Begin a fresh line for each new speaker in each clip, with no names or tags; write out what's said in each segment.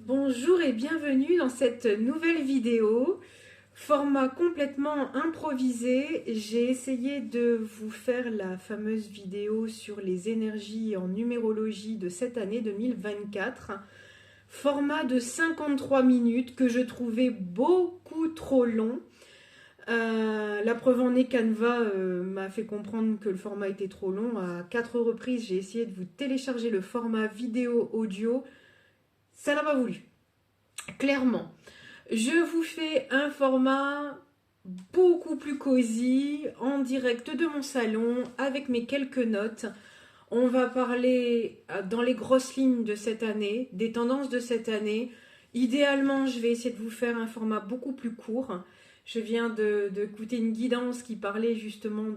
Bonjour et bienvenue dans cette nouvelle vidéo, format complètement improvisé. J'ai essayé de vous faire la fameuse vidéo sur les énergies en numérologie de cette année 2024. Format de 53 minutes que je trouvais beaucoup trop long. La preuve en est Canva m'a fait comprendre que le format était trop long. À 4 reprises, j'ai essayé de vous télécharger le format vidéo audio. Ça n'a pas voulu. Clairement, je vous fais un format beaucoup plus cosy, en direct de mon salon, avec mes quelques notes. On va parler dans les grosses lignes de cette année, des tendances de cette année. Idéalement, je vais essayer de vous faire un format beaucoup plus court. Je viens d'écouter une guidance qui parlait justement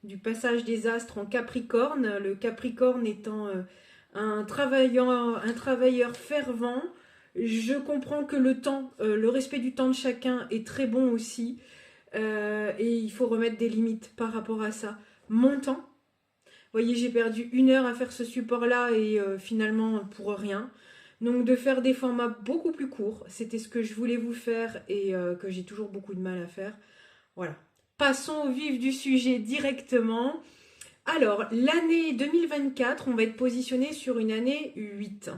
du passage des astres en Capricorne. Le Capricorne étant un travailleur fervent. Je comprends que le temps, le respect du temps de chacun est très bon aussi. Et il faut remettre des limites par rapport à ça. Mon temps, vous voyez, j'ai perdu 1 heure à faire ce support-là et finalement pour rien. Donc de faire des formats beaucoup plus courts, c'était ce que je voulais vous faire et que j'ai toujours beaucoup de mal à faire. Voilà. Passons au vif du sujet directement. Alors, l'année 2024, on va être positionné sur une année 8.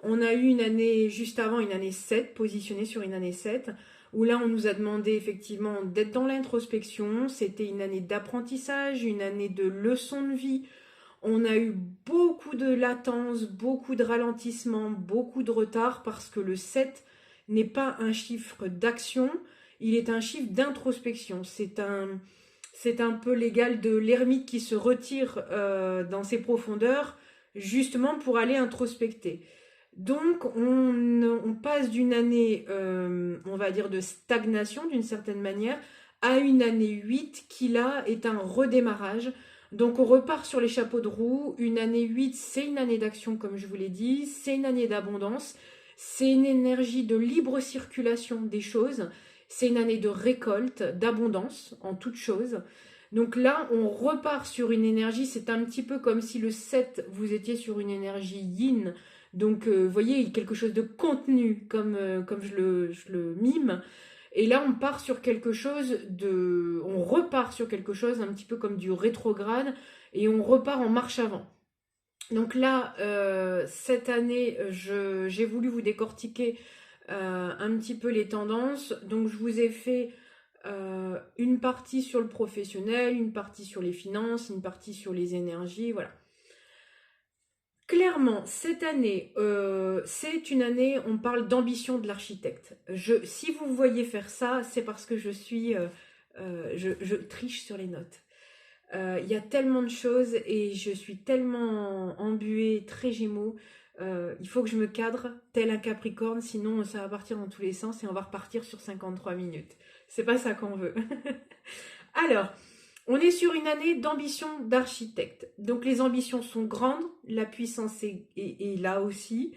On a eu une année juste avant, une année 7, positionnée sur une année 7, où là on nous a demandé effectivement d'être dans l'introspection. C'était une année d'apprentissage, une année de leçons de vie. On a eu beaucoup de latence, beaucoup de ralentissement, beaucoup de retard parce que le 7 n'est pas un chiffre d'action, il est un chiffre d'introspection. C'est un peu l'égal de l'ermite qui se retire dans ses profondeurs justement pour aller introspecter. Donc, on passe d'une année, on va dire, de stagnation d'une certaine manière, à une année 8 qui là est un redémarrage. Donc, on repart sur les chapeaux de roue. Une année 8, c'est une année d'action, comme je vous l'ai dit, c'est une année d'abondance, c'est une énergie de libre circulation des choses, c'est une année de récolte, d'abondance en toutes choses. Donc là, on repart sur une énergie, c'est un petit peu comme si le 7, vous étiez sur une énergie yin. Donc, vous voyez, quelque chose de contenu, comme je le mime. Et là, on part sur quelque chose de... On repart sur quelque chose un petit peu comme du rétrograde, et on repart en marche avant. Donc là, cette année, j'ai voulu vous décortiquer un petit peu les tendances. Donc, je vous ai fait une partie sur le professionnel, une partie sur les finances, une partie sur les énergies, voilà. Clairement, cette année, c'est une année, on parle d'ambition de l'architecte. Si vous voyez faire ça, c'est parce que je triche sur les notes. Il y a tellement de choses et je suis tellement embuée, très gémeaux. Il faut que je me cadre tel un Capricorne, sinon ça va partir dans tous les sens et on va repartir sur 53 minutes. C'est pas ça qu'on veut. Alors, on est sur une année d'ambition d'architecte. Donc les ambitions sont grandes, la puissance est là aussi.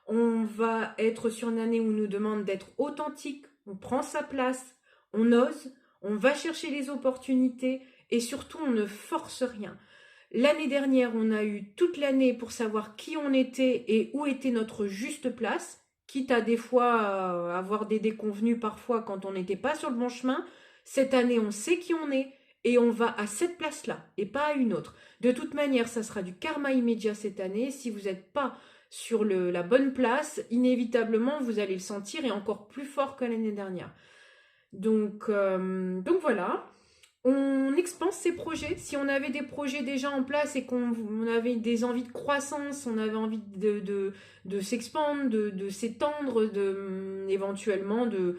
On va être sur une année où on nous demande d'être authentique, on prend sa place, on ose, on va chercher les opportunités et surtout on ne force rien. L'année dernière, on a eu toute l'année pour savoir qui on était et où était notre juste place, quitte à des fois avoir des déconvenus parfois quand on n'était pas sur le bon chemin. Cette année, on sait qui on est et on va à cette place-là et pas à une autre. De toute manière, ça sera du karma immédiat cette année. Si vous n'êtes pas sur la bonne place, inévitablement, vous allez le sentir et encore plus fort que l'année dernière. Donc voilà. On expanse ses projets. Si on avait des projets déjà en place et qu'on avait des envies de croissance, on avait envie de s'expandre, de s'étendre, éventuellement de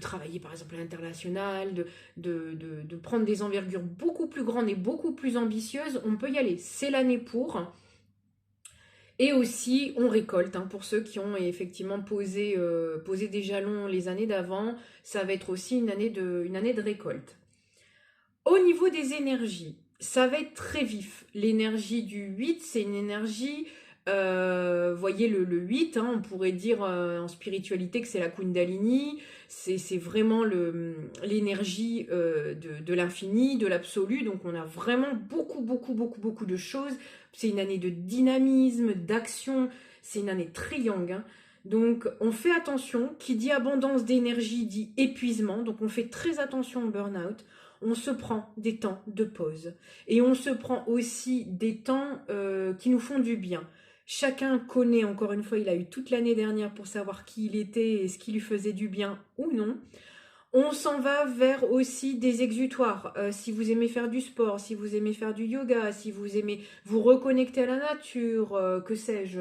travailler par exemple à l'international, de prendre des envergures beaucoup plus grandes et beaucoup plus ambitieuses, on peut y aller. C'est l'année pour. Et aussi, on récolte, hein, pour ceux qui ont effectivement posé des jalons les années d'avant, ça va être aussi une année de récolte. Au niveau des énergies, ça va être très vif. L'énergie du 8, c'est une énergie, voyez le 8, hein, on pourrait dire en spiritualité que c'est la Kundalini, c'est vraiment l'énergie de l'infini, de l'absolu, donc on a vraiment beaucoup de choses. c'est une année de dynamisme, d'action, c'est une année triangle, hein. Donc on fait attention, qui dit abondance d'énergie dit épuisement, donc on fait très attention au burn-out. On se prend des temps de pause et on se prend aussi des temps qui nous font du bien. Chacun connaît, encore une fois, il a eu toute l'année dernière pour savoir qui il était et ce qui lui faisait du bien ou non. On s'en va vers aussi des exutoires. Si vous aimez faire du sport, si vous aimez faire du yoga, si vous aimez vous reconnecter à la nature, que sais-je,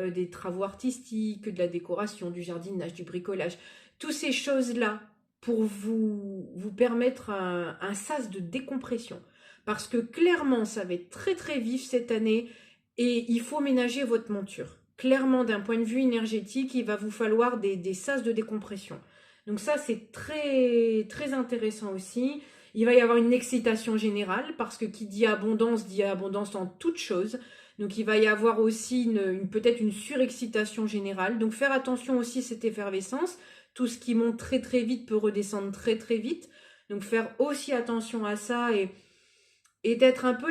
des travaux artistiques, de la décoration, du jardinage, du bricolage, toutes ces choses-là pour vous permettre un sas de décompression. Parce que clairement, ça va être très très vif cette année et il faut ménager votre monture. Clairement, d'un point de vue énergétique, il va vous falloir des sas de décompression. Donc ça, c'est très, très intéressant aussi. Il va y avoir une excitation générale parce que qui dit abondance en toute chose. Donc il va y avoir aussi peut-être une surexcitation générale. Donc faire attention aussi à cette effervescence. Tout ce qui monte très très vite peut redescendre très très vite. Donc faire aussi attention à ça et d'être un peu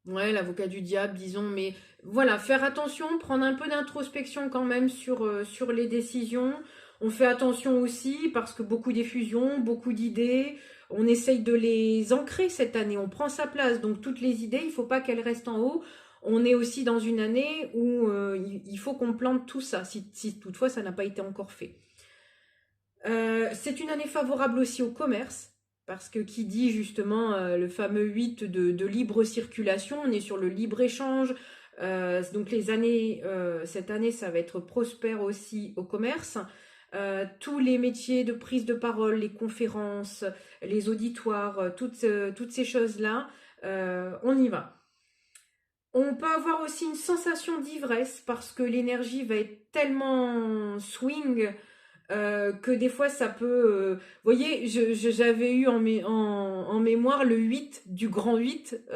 l'avocat du diable, disons, mais voilà, faire attention, prendre un peu d'introspection quand même sur les décisions. On fait attention aussi parce que beaucoup d'effusions, beaucoup d'idées, on essaye de les ancrer cette année, on prend sa place. Donc toutes les idées, il ne faut pas qu'elles restent en haut. On est aussi dans une année où il faut qu'on plante tout ça, si toutefois ça n'a pas été encore fait. C'est une année favorable aussi au commerce, parce que qui dit justement le fameux 8 de libre circulation, on est sur le libre-échange, donc cette année ça va être prospère aussi au commerce. Tous les métiers de prise de parole, les conférences, les auditoires, toutes ces choses-là, on y va. On peut avoir aussi une sensation d'ivresse parce que l'énergie va être tellement swing que des fois ça peut... vous voyez, j'avais eu en mémoire le 8 du grand 8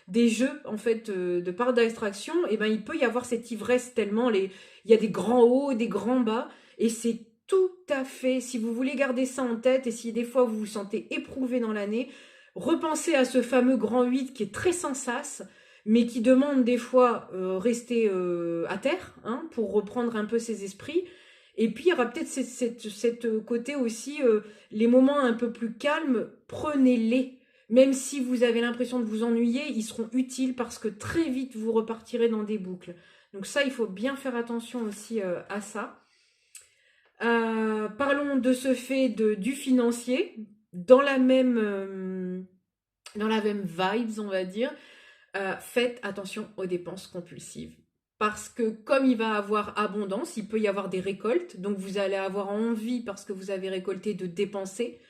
des jeux en fait de parc d'attraction. Et ben il peut y avoir cette ivresse tellement il y a des grands hauts, des grands bas et c'est tout à fait, si vous voulez garder ça en tête et si des fois vous vous sentez éprouvé dans l'année, repensez à ce fameux grand 8 qui est très sans sas mais qui demande des fois rester à terre, hein, pour reprendre un peu ses esprits. Et puis, il y aura peut-être cette côté aussi, les moments un peu plus calmes, prenez-les. Même si vous avez l'impression de vous ennuyer, ils seront utiles parce que très vite, vous repartirez dans des boucles. Donc ça, il faut bien faire attention aussi à ça. Parlons de ce fait du financier, dans la même vibes, on va dire. Faites attention aux dépenses compulsives. Parce que comme il va avoir abondance, il peut y avoir des récoltes. Donc vous allez avoir envie, parce que vous avez récolté, de dépenser.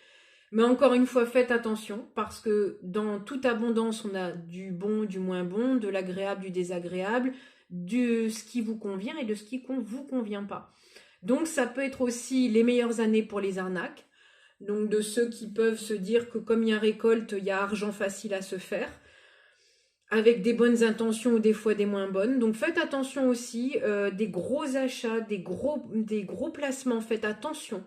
Mais encore une fois, faites attention. Parce que dans toute abondance, on a du bon, du moins bon, de l'agréable, du désagréable, de ce qui vous convient et de ce qui ne vous convient pas. Donc ça peut être aussi les meilleures années pour les arnaques. Donc de ceux qui peuvent se dire que comme il y a récolte, il y a argent facile à se faire avec des bonnes intentions ou des fois des moins bonnes. Donc faites attention aussi, des gros achats, des gros placements, faites attention.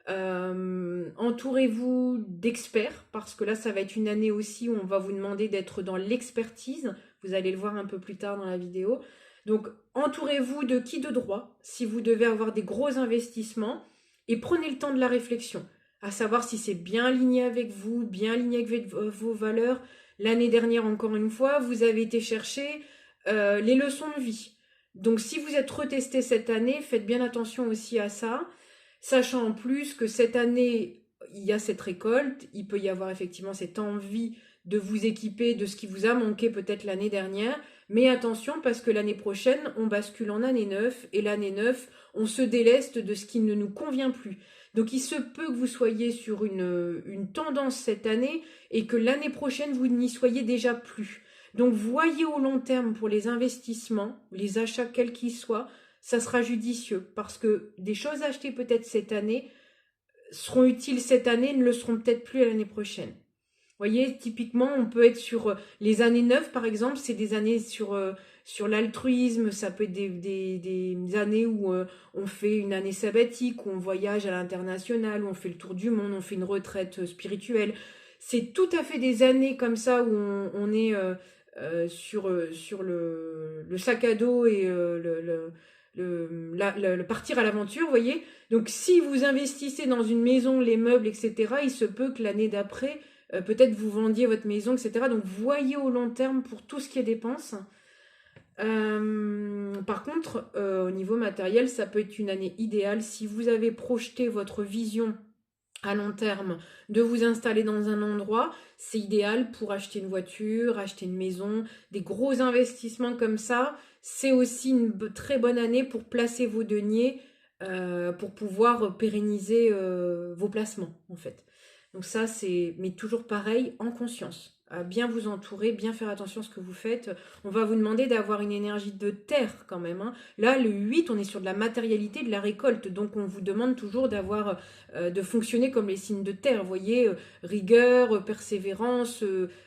Entourez-vous d'experts, parce que là, ça va être une année aussi où on va vous demander d'être dans l'expertise. Vous allez le voir un peu plus tard dans la vidéo. Donc, entourez-vous de qui de droit, si vous devez avoir des gros investissements, et prenez le temps de la réflexion, à savoir si c'est bien aligné avec vous, bien aligné avec vos valeurs. L'année dernière, encore une fois, vous avez été chercher les leçons de vie. Donc, si vous êtes retesté cette année, faites bien attention aussi à ça. Sachant en plus que cette année, il y a cette récolte, il peut y avoir effectivement cette envie de vous équiper de ce qui vous a manqué peut-être l'année dernière. Mais attention, parce que l'année prochaine, on bascule en année 9, et l'année 9, on se déleste de ce qui ne nous convient plus. Donc il se peut que vous soyez sur une tendance cette année, et que l'année prochaine, vous n'y soyez déjà plus. Donc voyez au long terme pour les investissements, les achats quels qu'ils soient, ça sera judicieux, parce que des choses achetées peut-être cette année seront utiles cette année, ne le seront peut-être plus l'année prochaine. Vous voyez, typiquement, on peut être sur les années 9, par exemple, c'est des années sur l'altruisme, ça peut être des années où on fait une année sabbatique, où on voyage à l'international, où on fait le tour du monde, on fait une retraite spirituelle. C'est tout à fait des années comme ça où on est sur le sac à dos et le partir à l'aventure, vous voyez. Donc si vous investissez dans une maison, les meubles, etc., il se peut que l'année d'après, peut-être vous vendiez votre maison, etc. Donc voyez au long terme pour tout ce qui est dépenses. Par contre, au niveau matériel, ça peut être une année idéale si vous avez projeté votre vision à long terme de vous installer dans un endroit, c'est idéal pour acheter une voiture, acheter une maison, des gros investissements comme ça. C'est aussi une très bonne année pour placer vos deniers, pour pouvoir pérenniser vos placements en fait. Donc ça c'est, mais toujours pareil, en conscience. À bien vous entourer, bien faire attention à ce que vous faites. On va vous demander d'avoir une énergie de terre quand même, hein. Là, le 8, on est sur de la matérialité, de la récolte. Donc on vous demande toujours d'avoir de fonctionner comme les signes de terre, vous voyez, rigueur, persévérance,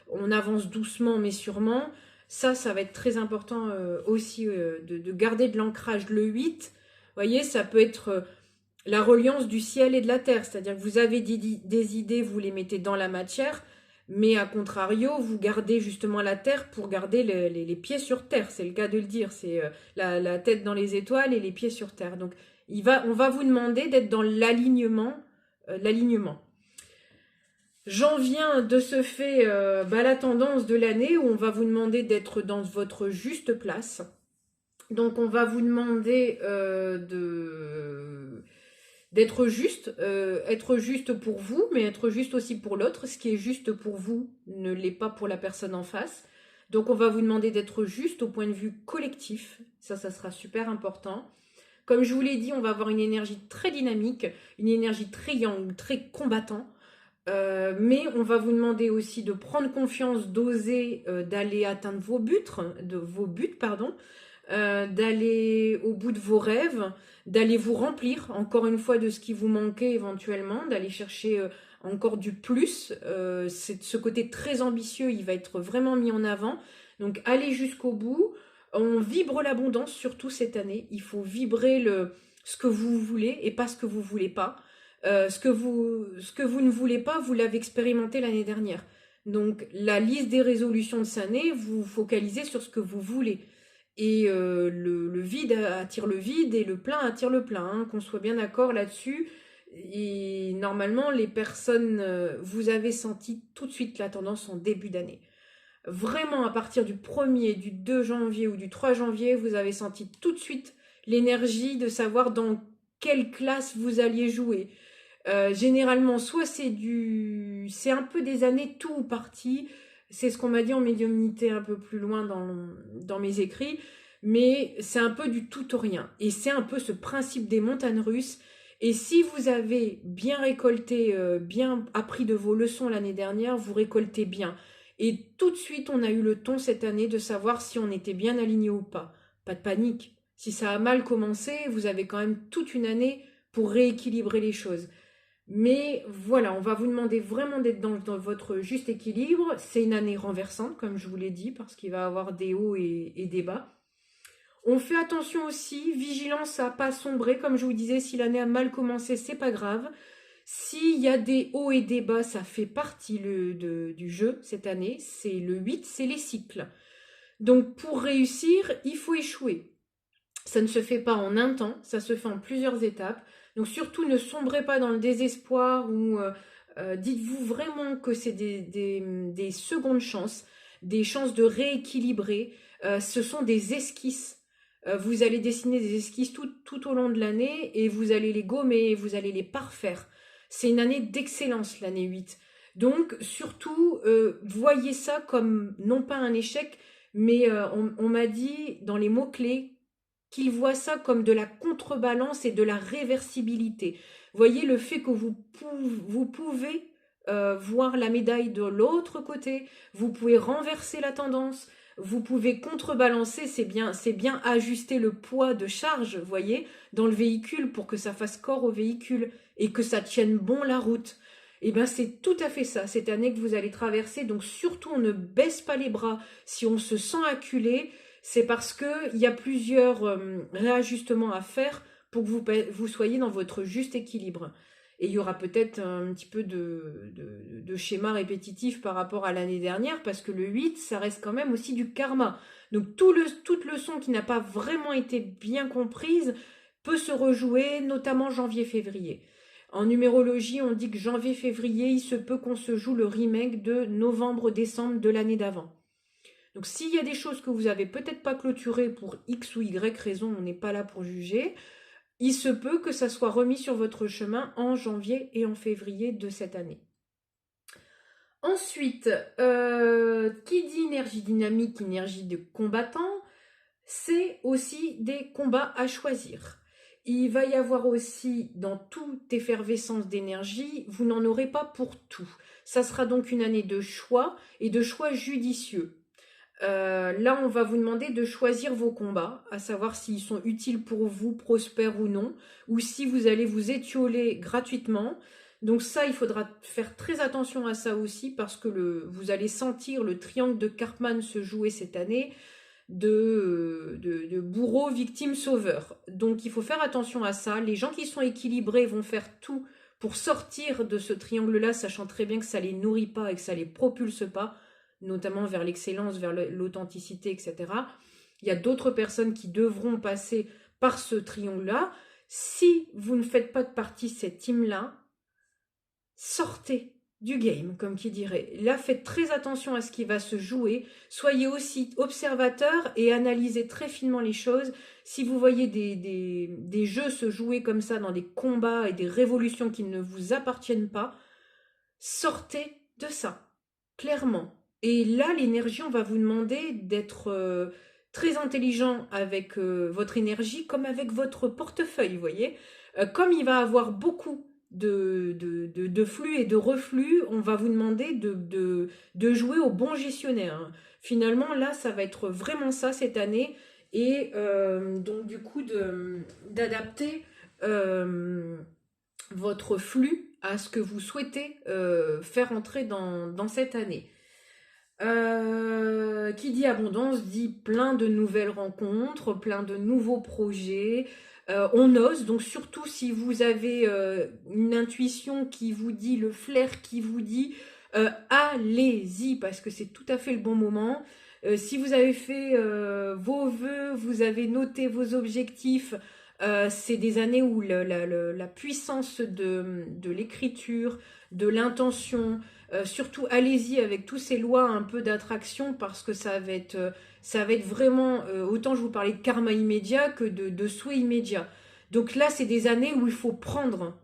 on avance doucement mais sûrement. Ça va être très important aussi de garder de l'ancrage. Le 8, vous voyez, ça peut être la reliance du ciel et de la terre, c'est-à-dire que vous avez des idées, vous les mettez dans la matière, mais à contrario, vous gardez justement la terre pour garder les pieds sur terre, c'est le cas de le dire, c'est la tête dans les étoiles et les pieds sur terre. Donc on va vous demander d'être dans l'alignement. J'en viens de ce fait la tendance de l'année où on va vous demander d'être dans votre juste place. Donc on va vous demander d'être juste, être juste pour vous, mais être juste aussi pour l'autre. Ce qui est juste pour vous ne l'est pas pour la personne en face. Donc on va vous demander d'être juste au point de vue collectif. Ça sera super important. Comme je vous l'ai dit, on va avoir une énergie très dynamique, une énergie très yang, très combattant. Mais on va vous demander aussi de prendre confiance, d'oser d'aller atteindre vos buts, d'aller au bout de vos rêves, d'aller vous remplir encore une fois de ce qui vous manquait éventuellement, d'aller chercher encore du plus. Ce côté très ambitieux, il va être vraiment mis en avant. Donc allez jusqu'au bout. On vibre l'abondance surtout cette année. Il faut vibrer ce que vous voulez et pas ce que vous voulez pas. Ce que vous ne voulez pas, vous l'avez expérimenté l'année dernière. Donc la liste des résolutions de cette année, vous focalisez sur ce que vous voulez. Et le vide attire le vide et le plein attire le plein, hein, qu'on soit bien d'accord là-dessus. Et normalement, les personnes, vous avez senti tout de suite la tendance en début d'année. Vraiment, à partir du 1er, du 2 janvier ou du 3 janvier, vous avez senti tout de suite l'énergie de savoir dans quelle classe vous alliez jouer. Généralement, soit c'est un peu des années tout ou partie. C'est ce qu'on m'a dit en médiumnité un peu plus loin dans mes écrits. Mais c'est un peu du tout ou rien. Et c'est un peu ce principe des montagnes russes. Et si vous avez bien récolté, bien appris de vos leçons l'année dernière, vous récoltez bien. Et tout de suite, on a eu le ton cette année de savoir si on était bien aligné ou pas. Pas de panique. Si ça a mal commencé, vous avez quand même toute une année pour rééquilibrer les choses. Mais voilà, on va vous demander vraiment d'être dans votre juste équilibre. C'est une année renversante, comme je vous l'ai dit, parce qu'il va y avoir des hauts et des bas. On fait attention aussi, vigilance à pas sombrer. Comme je vous disais, si l'année a mal commencé, c'est pas grave. S'il y a des hauts et des bas, ça fait partie du jeu cette année. C'est le 8, c'est les cycles. Donc pour réussir, il faut échouer. Ça ne se fait pas en un temps, ça se fait en plusieurs étapes. Donc surtout, ne sombrez pas dans le désespoir ou dites-vous vraiment que c'est des secondes chances, des chances de rééquilibrer. Ce sont des esquisses. Vous allez dessiner des esquisses tout au long de l'année et vous allez les gommer, vous allez les parfaire. C'est une année d'excellence, l'année 8. Donc surtout, voyez ça comme non pas un échec, mais on m'a dit dans les mots-clés qu'il voit ça comme de la contrebalance et de la réversibilité. Voyez le fait que vous pouvez voir la médaille de l'autre côté, vous pouvez renverser la tendance, vous pouvez contrebalancer, c'est bien ajuster le poids de charge, voyez, dans le véhicule pour que ça fasse corps au véhicule et que ça tienne bon la route. Et bien c'est tout à fait ça, cette année que vous allez traverser. Donc surtout, on ne baisse pas les bras si on se sent acculé. C'est parce qu'il y a plusieurs réajustements à faire pour que vous soyez dans votre juste équilibre. Et il y aura peut-être un petit peu de schéma répétitif par rapport à l'année dernière, parce que le 8, ça reste quand même aussi du karma. Donc toute leçon qui n'a pas vraiment été bien comprise peut se rejouer, notamment janvier-février. En numérologie, on dit que janvier-février, il se peut qu'on se joue le remake de novembre-décembre de l'année d'avant. Donc s'il y a des choses que vous n'avez peut-être pas clôturées pour X ou Y raison, on n'est pas là pour juger, il se peut que ça soit remis sur votre chemin en janvier et en février de cette année. Ensuite, qui dit énergie dynamique, énergie de combattant, c'est aussi des combats à choisir. Il va y avoir aussi, dans toute effervescence d'énergie, vous n'en aurez pas pour tout. Ça sera donc une année de choix et de choix judicieux. Là, on va vous demander de choisir vos combats, à savoir s'ils sont utiles pour vous, prospères ou non, ou si vous allez vous étioler gratuitement. Donc ça, il faudra faire très attention à ça aussi, parce que vous allez sentir le triangle de Karpman se jouer cette année, de bourreau, victime, sauveur. Donc il faut faire attention à ça. Les gens qui sont équilibrés vont faire tout pour sortir de ce triangle-là, sachant très bien que ça les nourrit pas et que ça les propulse pas, notamment vers l'excellence, vers l'authenticité, etc. Il y a d'autres personnes qui devront passer par ce triangle-là. Si vous ne faites pas de partie de cette team-là, sortez du game, comme qui dirait. Là, faites très attention à ce qui va se jouer. Soyez aussi observateur et analysez très finement les choses. Si vous voyez des jeux se jouer comme ça dans des combats et des révolutions qui ne vous appartiennent pas, sortez de ça, clairement. Et là, l'énergie, on va vous demander d'être très intelligent avec votre énergie, comme avec votre portefeuille, vous voyez. Comme il va avoir beaucoup de flux et de reflux, on va vous demander de jouer au bon gestionnaire. Finalement, là, ça va être vraiment ça cette année. Et donc, du coup, d'adapter votre flux à ce que vous souhaitez faire entrer dans cette année. Qui dit abondance dit plein de nouvelles rencontres, plein de nouveaux projets. On ose, donc surtout si vous avez une intuition qui vous dit, le flair qui vous dit, allez-y, parce que c'est tout à fait le bon moment. Si vous avez fait vos vœux, vous avez noté vos objectifs, c'est des années où la puissance de l'écriture, de l'intention, surtout allez-y avec tous ces lois un peu d'attraction, parce que ça va être vraiment, autant je vous parlais de karma immédiat que de souhait immédiat. Donc là, c'est des années où il faut prendre,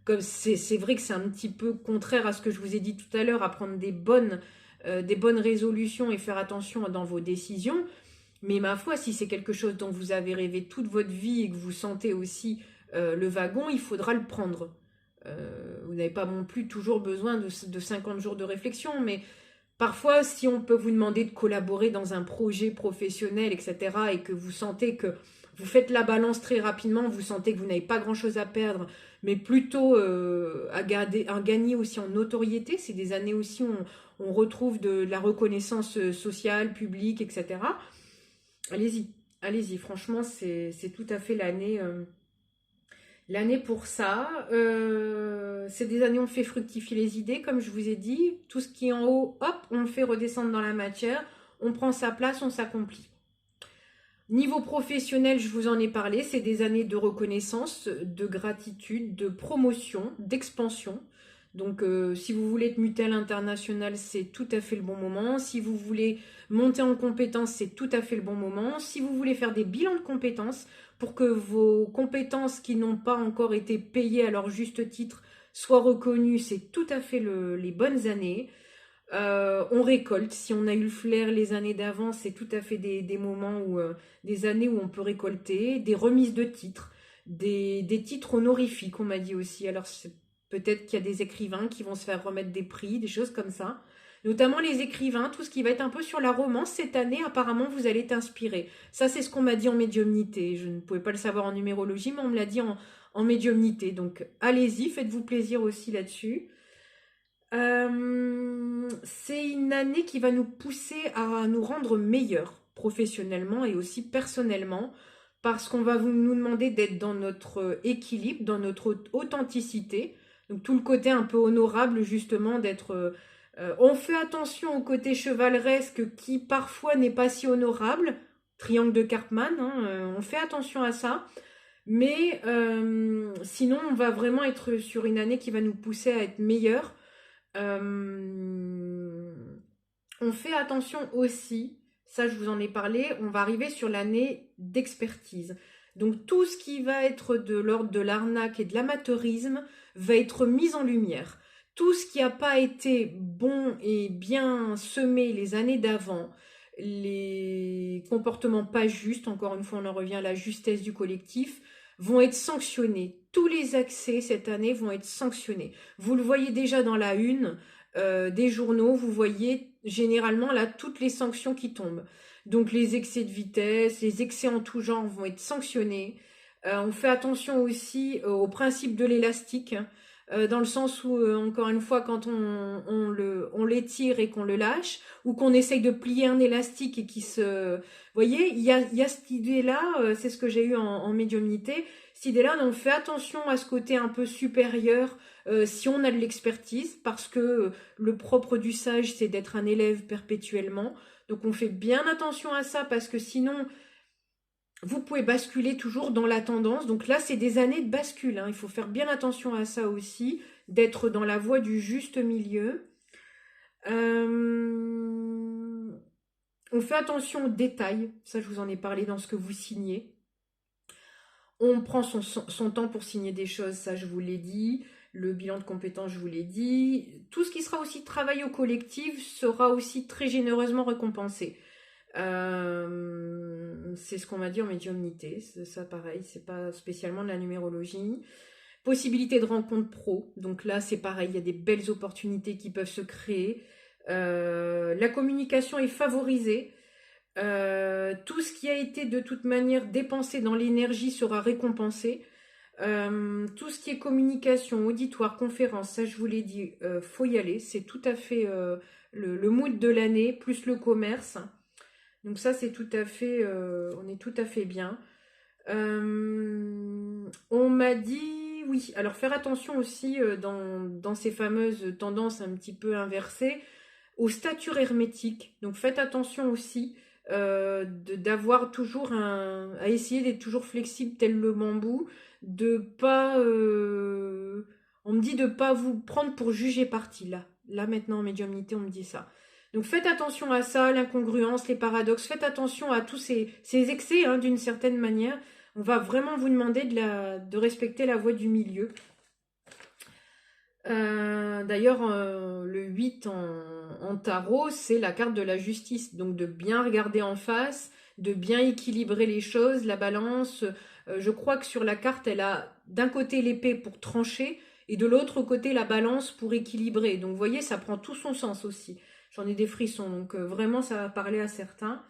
comme c'est vrai que c'est un petit peu contraire à ce que je vous ai dit tout à l'heure, à prendre des bonnes résolutions et faire attention dans vos décisions. Mais ma foi, si c'est quelque chose dont vous avez rêvé toute votre vie et que vous sentez aussi le wagon, il faudra le prendre. Vous n'avez pas non plus toujours besoin de 50 jours de réflexion, mais parfois, si on peut vous demander de collaborer dans un projet professionnel, etc., et que vous sentez que vous faites la balance très rapidement, vous sentez que vous n'avez pas grand-chose à perdre, mais plutôt à gagner aussi en notoriété, c'est des années aussi où on retrouve de la reconnaissance sociale, publique, etc., allez-y, allez-y, franchement, c'est tout à fait l'année pour ça. C'est des années où on fait fructifier les idées, comme je vous ai dit. Tout ce qui est en haut, hop, on le fait redescendre dans la matière. On prend sa place, on s'accomplit. Niveau professionnel, je vous en ai parlé. C'est des années de reconnaissance, de gratitude, de promotion, d'expansion. Donc, si vous voulez être muté à l'international, c'est tout à fait le bon moment. Si vous voulez monter en compétences, c'est tout à fait le bon moment. Si vous voulez faire des bilans de compétences pour que vos compétences qui n'ont pas encore été payées à leur juste titre soient reconnues, c'est tout à fait les bonnes années. On récolte. Si on a eu le flair les années d'avant, c'est tout à fait des moments où, des années où on peut récolter. Des remises de titres, des titres honorifiques, on m'a dit aussi. Alors, peut-être qu'il y a des écrivains qui vont se faire remettre des prix, des choses comme ça. Notamment les écrivains, tout ce qui va être un peu sur la romance, cette année, apparemment, vous allez t'inspirer. Ça, c'est ce qu'on m'a dit en médiumnité. Je ne pouvais pas le savoir en numérologie, mais on me l'a dit en médiumnité. Donc, allez-y, faites-vous plaisir aussi là-dessus. C'est une année qui va nous pousser à nous rendre meilleurs professionnellement et aussi personnellement, parce qu'on va nous demander d'être dans notre équilibre, dans notre authenticité. Donc tout le côté un peu honorable, justement, d'être... on fait attention au côté chevaleresque qui parfois n'est pas si honorable, triangle de Karpman, hein, on fait attention à ça. Mais sinon, on va vraiment être sur une année qui va nous pousser à être meilleurs. On fait attention aussi, ça je vous en ai parlé, on va arriver sur l'année d'expertise. Donc tout ce qui va être de l'ordre de l'arnaque et de l'amateurisme va être mis en lumière. Tout ce qui n'a pas été bon et bien semé les années d'avant, les comportements pas justes, encore une fois on en revient à la justesse du collectif, vont être sanctionnés. Tous les accès cette année vont être sanctionnés. Vous le voyez déjà dans la une des journaux, vous voyez généralement là toutes les sanctions qui tombent. Donc les excès de vitesse, les excès en tout genre vont être sanctionnés. On fait attention aussi au principe de l'élastique, dans le sens où, encore une fois, quand on l'étire et qu'on le lâche, ou qu'on essaye de plier un élastique et qui se... Vous voyez, il y a cette idée-là, c'est ce que j'ai eu en médiumnité, cette idée-là, on fait attention à ce côté un peu supérieur, si on a de l'expertise, parce que le propre du sage, c'est d'être un élève perpétuellement. Donc on fait bien attention à ça, parce que sinon... Vous pouvez basculer toujours dans la tendance. Donc là, c'est des années de bascule, hein. Il faut faire bien attention à ça aussi, d'être dans la voie du juste milieu. On fait attention aux détails. Ça, je vous en ai parlé dans ce que vous signez. On prend son temps pour signer des choses, ça, je vous l'ai dit. Le bilan de compétences, je vous l'ai dit. Tout ce qui sera aussi travail au collectif sera aussi très généreusement récompensé. C'est ce qu'on m'a dit en médiumnité, ça pareil, c'est pas spécialement de la numérologie. Possibilité de rencontre pro, donc là c'est pareil, il y a des belles opportunités qui peuvent se créer. La communication est favorisée. Tout ce qui a été de toute manière dépensé dans l'énergie sera récompensé. Tout ce qui est communication, auditoire, conférence, ça je vous l'ai dit, faut y aller, c'est tout à fait le mood de l'année, plus le commerce. Donc ça, c'est tout à fait, on est tout à fait bien. On m'a dit, oui, alors faire attention aussi dans ces fameuses tendances un petit peu inversées, aux statures hermétiques. Donc faites attention aussi d'avoir toujours à essayer d'être toujours flexible tel le bambou, de pas, on me dit de pas vous prendre pour juger parti là. Là maintenant en médiumnité, on me dit ça. Donc faites attention à ça, l'incongruence, les paradoxes, faites attention à tous ces excès, hein, d'une certaine manière. On va vraiment vous demander de respecter la voie du milieu. D'ailleurs, le 8 en tarot, c'est la carte de la justice. Donc de bien regarder en face, de bien équilibrer les choses, la balance. Je crois que sur la carte, elle a d'un côté l'épée pour trancher et de l'autre côté la balance pour équilibrer. Donc vous voyez, ça prend tout son sens aussi. J'en ai des frissons, donc vraiment ça va parler à certains.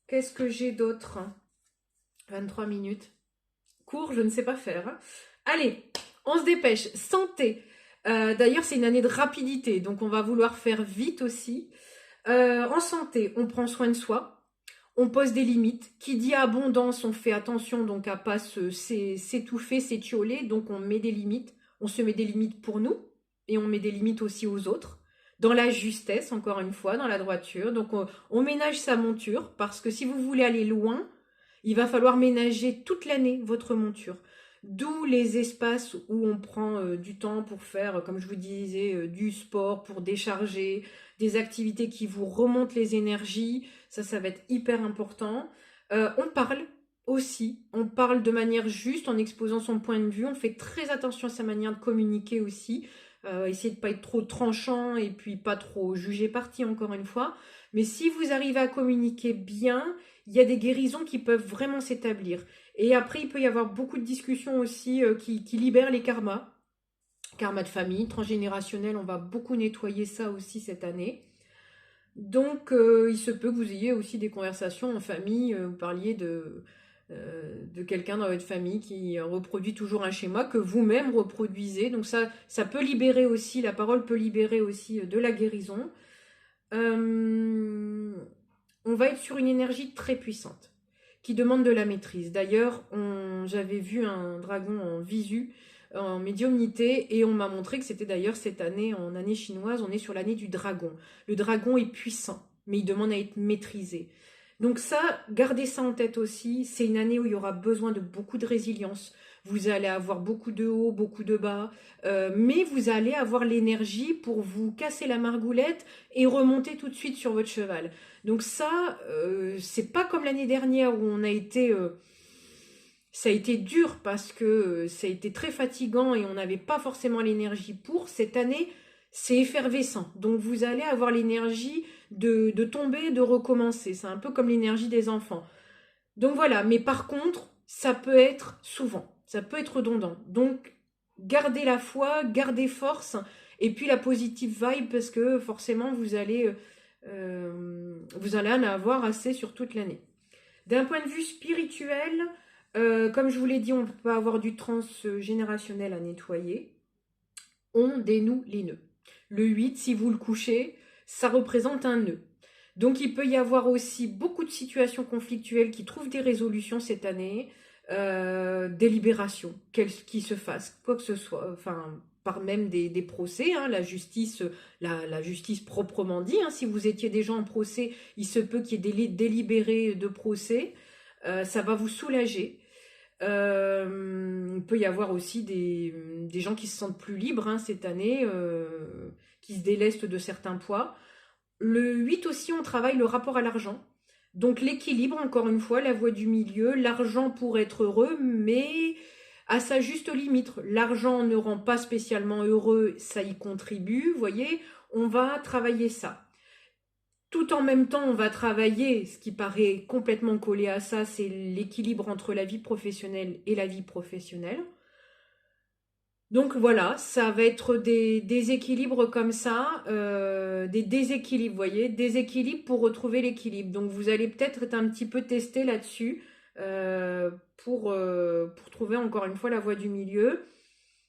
Qu'est-ce que j'ai d'autre? 23 minutes. Court, je ne sais pas faire. Hein. Allez, on se dépêche. Santé. D'ailleurs, c'est une année de rapidité, donc on va vouloir faire vite aussi. En santé, on prend soin de soi. On pose des limites. Qui dit abondance, on fait attention donc à pas s'étouffer, s'étioler. Donc on met des limites. On se met des limites pour nous et on met des limites aussi aux autres. Dans la justesse, encore une fois, dans la droiture. Donc on ménage sa monture parce que si vous voulez aller loin, il va falloir ménager toute l'année votre monture. D'où les espaces où on prend du temps pour faire, comme je vous disais, du sport, pour décharger, des activités qui vous remontent les énergies. Ça va être hyper important. On parle aussi, on parle de manière juste en exposant son point de vue. On fait très attention à sa manière de communiquer aussi. Essayez de ne pas être trop tranchant et puis pas trop juger parti, encore une fois. Mais si vous arrivez à communiquer bien, il y a des guérisons qui peuvent vraiment s'établir. Et après, il peut y avoir beaucoup de discussions aussi qui libèrent les karmas. Karma de famille, transgénérationnel, on va beaucoup nettoyer ça aussi cette année. Donc, il se peut que vous ayez aussi des conversations en famille. Vous parliez de quelqu'un dans votre famille qui reproduit toujours un schéma que vous-même reproduisez. Donc ça peut libérer aussi, la parole peut libérer aussi de la guérison. On va être sur une énergie très puissante, qui demande de la maîtrise. D'ailleurs, j'avais vu un dragon en visu, en médiumnité, et on m'a montré que c'était d'ailleurs cette année, en année chinoise, on est sur l'année du dragon. Le dragon est puissant, mais il demande à être maîtrisé. Donc ça, gardez ça en tête aussi, c'est une année où il y aura besoin de beaucoup de résilience. Vous allez avoir beaucoup de hauts, beaucoup de bas, mais vous allez avoir l'énergie pour vous casser la margoulette et remonter tout de suite sur votre cheval. Donc ça, c'est pas comme l'année dernière où on a été... ça a été dur parce que ça a été très fatigant et on n'avait pas forcément l'énergie pour. Cette année, c'est effervescent. Donc vous allez avoir l'énergie de tomber, de recommencer. C'est un peu comme l'énergie des enfants. Donc voilà, mais par contre, ça peut être souvent. Ça peut être redondant. Donc gardez la foi, gardez force et puis la positive vibe parce que forcément vous allez en avoir assez sur toute l'année. D'un point de vue spirituel, comme je vous l'ai dit, on peut avoir du transgénérationnel à nettoyer. On dénoue les nœuds. Le 8, si vous le couchez, ça représente un nœud. Donc il peut y avoir aussi beaucoup de situations conflictuelles qui trouvent des résolutions cette année, des libérations, qui se fassent, quoi que ce soit, enfin par même des procès, hein, la justice proprement dit, hein, si vous étiez déjà en procès, il se peut qu'il y ait des délibérés de procès, ça va vous soulager. Il peut y avoir aussi des gens qui se sentent plus libres hein, cette année, qui se délestent de certains poids. Le 8 aussi, on travaille le rapport à l'argent. Donc l'équilibre, encore une fois, la voie du milieu, l'argent pour être heureux, mais à sa juste limite. L'argent ne rend pas spécialement heureux, ça y contribue, vous voyez, on va travailler ça. Tout en même temps, on va travailler, ce qui paraît complètement collé à ça, c'est l'équilibre entre la vie professionnelle et la vie professionnelle. Donc voilà, ça va être des équilibres comme ça, des déséquilibres, vous voyez, déséquilibres pour retrouver l'équilibre. Donc vous allez peut-être être un petit peu testé là-dessus pour trouver encore une fois la voie du milieu.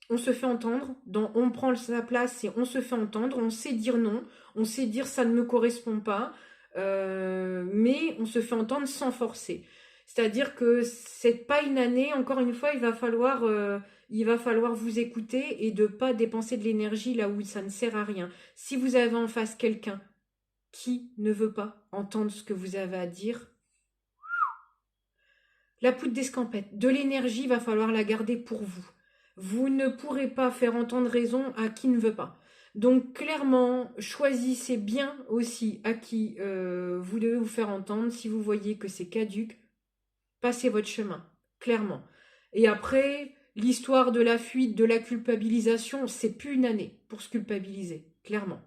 On se fait entendre, on prend sa place et on se fait entendre, on sait dire non, on sait dire ça ne me correspond pas, mais on se fait entendre sans forcer. C'est-à-dire que c'est pas une année, encore une fois, il va falloir vous écouter et de pas dépenser de l'énergie là où ça ne sert à rien. Si vous avez en face quelqu'un qui ne veut pas entendre ce que vous avez à dire, la poudre d'escampette, de l'énergie, il va falloir la garder pour vous. Vous ne pourrez pas faire entendre raison à qui ne veut pas. Donc clairement, choisissez bien aussi à qui vous devez vous faire entendre. Si vous voyez que c'est caduc, passez votre chemin, clairement. Et après, l'histoire de la fuite, de la culpabilisation, c'est plus une année pour se culpabiliser, clairement.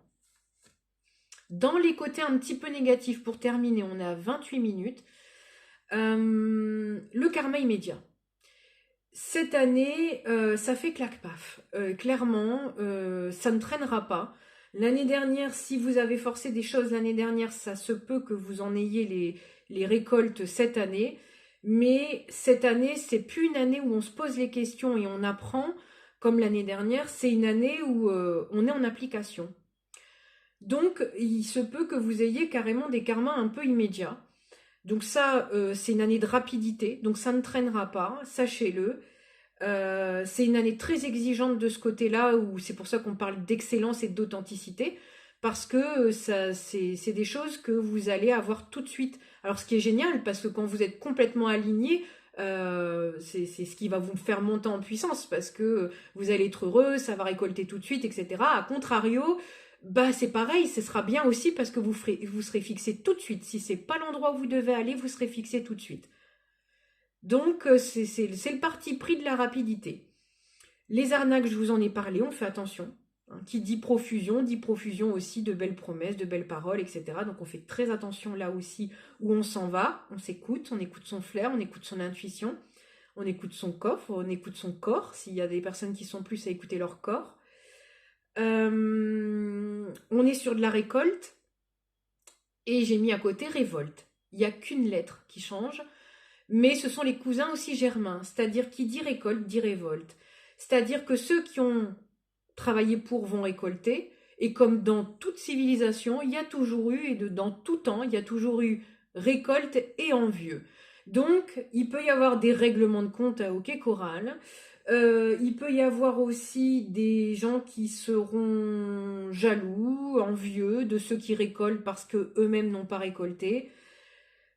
Dans les côtés un petit peu négatifs, pour terminer, on est à 28 minutes. Le karma immédiat. Cette année, ça fait claque-paf. Clairement, ça ne traînera pas. L'année dernière, si vous avez forcé des choses l'année dernière, ça se peut que vous en ayez les récoltes cette année. Mais cette année, c'est plus une année où on se pose les questions et on apprend comme l'année dernière. C'est une année où on est en application. Donc, il se peut que vous ayez carrément des karmas un peu immédiats. Donc ça, c'est une année de rapidité, donc ça ne traînera pas, sachez-le. C'est une année très exigeante de ce côté-là, où c'est pour ça qu'on parle d'excellence et d'authenticité, parce que c'est des choses que vous allez avoir tout de suite. Alors ce qui est génial, parce que quand vous êtes complètement aligné, c'est ce qui va vous faire monter en puissance, parce que vous allez être heureux, ça va récolter tout de suite, etc. A contrario, bah c'est pareil, ce sera bien aussi parce que vous serez fixé tout de suite. Si c'est pas l'endroit où vous devez aller, vous serez fixé tout de suite. Donc c'est le parti pris de la rapidité. Les arnaques, je vous en ai parlé, on fait attention. Hein. Qui dit profusion aussi de belles promesses, de belles paroles, etc. Donc on fait très attention là aussi où on s'en va, on s'écoute, on écoute son flair, on écoute son intuition, on écoute son coffre, on écoute son corps, s'il y a des personnes qui sont plus à écouter leur corps. On est sur de la récolte et j'ai mis à côté révolte. Il n'y a qu'une lettre qui change, mais ce sont les cousins aussi germains, c'est-à-dire qui dit récolte dit révolte. C'est-à-dire que ceux qui ont travaillé pour vont récolter Et comme dans toute civilisation, il y a toujours eu, et dans tout temps, il y a toujours eu récolte et envieux. Donc, il peut y avoir des règlements de compte à hockey choral. Il peut y avoir aussi des gens qui seront jaloux, envieux de ceux qui récoltent parce que eux-mêmes n'ont pas récolté.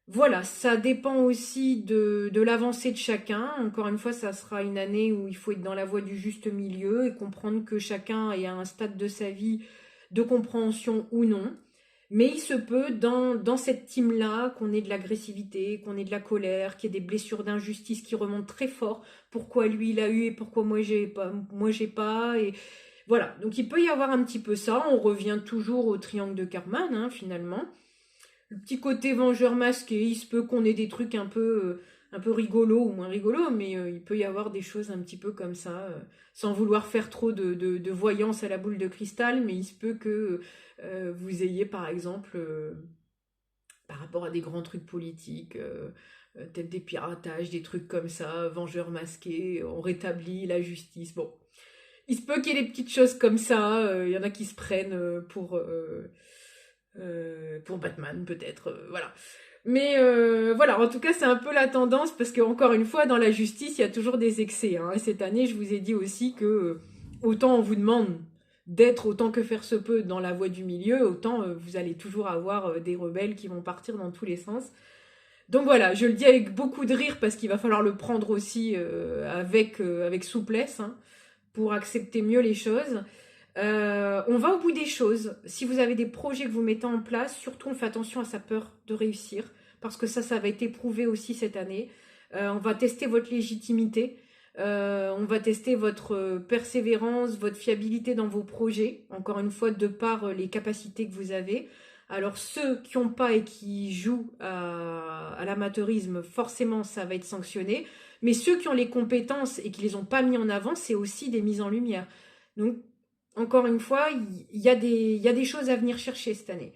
Voilà, ça dépend aussi de l'avancée de chacun. Encore une fois, ça sera une année où il faut être dans la voie du juste milieu et comprendre que chacun est à un stade de sa vie de compréhension ou non. Mais il se peut, dans cette team-là, qu'on ait de l'agressivité, qu'on ait de la colère, qu'il y ait des blessures d'injustice qui remontent très fort. Pourquoi lui, il a eu et pourquoi moi, j'ai pas. Et voilà, donc il peut y avoir un petit peu ça. On revient toujours au triangle de Karman, hein, finalement. Le petit côté vengeur masqué, il se peut qu'on ait des trucs un peu rigolos ou moins rigolos, mais il peut y avoir des choses un petit peu comme ça, sans vouloir faire trop de voyance à la boule de cristal, mais il se peut que vous ayez par exemple, par rapport à des grands trucs politiques, peut-être des piratages, des trucs comme ça, vengeurs masqués, on rétablit la justice, bon. Il se peut qu'il y ait des petites choses comme ça, il y en a qui se prennent pour Batman peut-être, voilà. Mais voilà, en tout cas c'est un peu la tendance parce que encore une fois dans la justice il y a toujours des excès, hein. Et cette année je vous ai dit aussi que autant on vous demande d'être autant que faire se peut dans la voie du milieu, autant vous allez toujours avoir des rebelles qui vont partir dans tous les sens. Donc voilà, je le dis avec beaucoup de rire parce qu'il va falloir le prendre aussi avec souplesse, hein, pour accepter mieux les choses. On va au bout des choses. Si vous avez des projets que vous mettez en place, surtout on fait attention à sa peur de réussir, parce que ça va être éprouvé aussi cette année. On va tester votre légitimité, on va tester votre persévérance, votre fiabilité dans vos projets, encore une fois, de par les capacités que vous avez. Alors ceux qui n'ont pas et qui jouent à l'amateurisme, forcément ça va être sanctionné, mais ceux qui ont les compétences et qui les ont pas mis en avant, c'est aussi des mises en lumière. Donc encore une fois, il y a des choses à venir chercher cette année.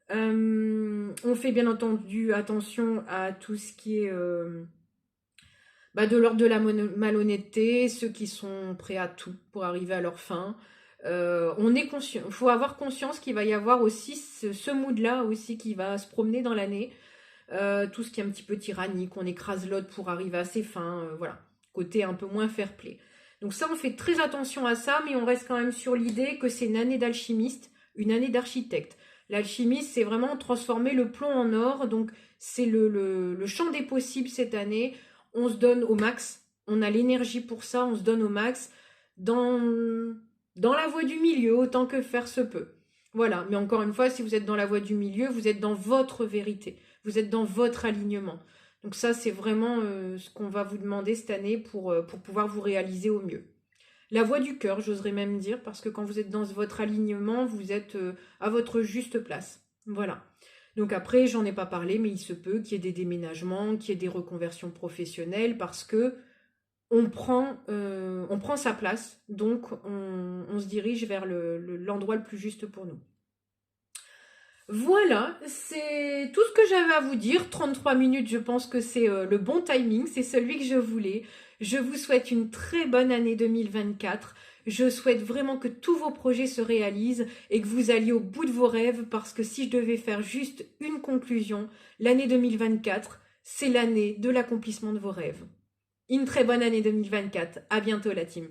On fait bien entendu attention à tout ce qui est de l'ordre de la malhonnêteté, ceux qui sont prêts à tout pour arriver à leur fin. On est conscient, il faut avoir conscience qu'il va y avoir aussi ce mood-là aussi qui va se promener dans l'année. Tout ce qui est un petit peu tyrannique, on écrase l'autre pour arriver à ses fins, voilà. Côté un peu moins fair-play. Donc ça, on fait très attention à ça, mais on reste quand même sur l'idée que c'est une année d'alchimiste, une année d'architecte. L'alchimiste, c'est vraiment transformer le plomb en or, donc c'est le champ des possibles cette année. On se donne au max, on a l'énergie pour ça, on se donne au max dans la voie du milieu, autant que faire se peut. Voilà, mais encore une fois, si vous êtes dans la voie du milieu, vous êtes dans votre vérité, vous êtes dans votre alignement. Donc ça, c'est vraiment ce qu'on va vous demander cette année pour pouvoir vous réaliser au mieux. La voie du cœur, j'oserais même dire, parce que quand vous êtes dans votre alignement, vous êtes à votre juste place. Voilà. Donc après, j'en ai pas parlé, mais il se peut qu'il y ait des déménagements, qu'il y ait des reconversions professionnelles, parce que on prend sa place, donc on se dirige vers l'endroit le plus juste pour nous. Voilà, c'est tout ce que j'avais à vous dire. 33 minutes, je pense que c'est le bon timing, c'est celui que je voulais. Je vous souhaite une très bonne année 2024. Je souhaite vraiment que tous vos projets se réalisent et que vous alliez au bout de vos rêves, parce que si je devais faire juste une conclusion, l'année 2024, c'est l'année de l'accomplissement de vos rêves. Une très bonne année 2024. À bientôt la team.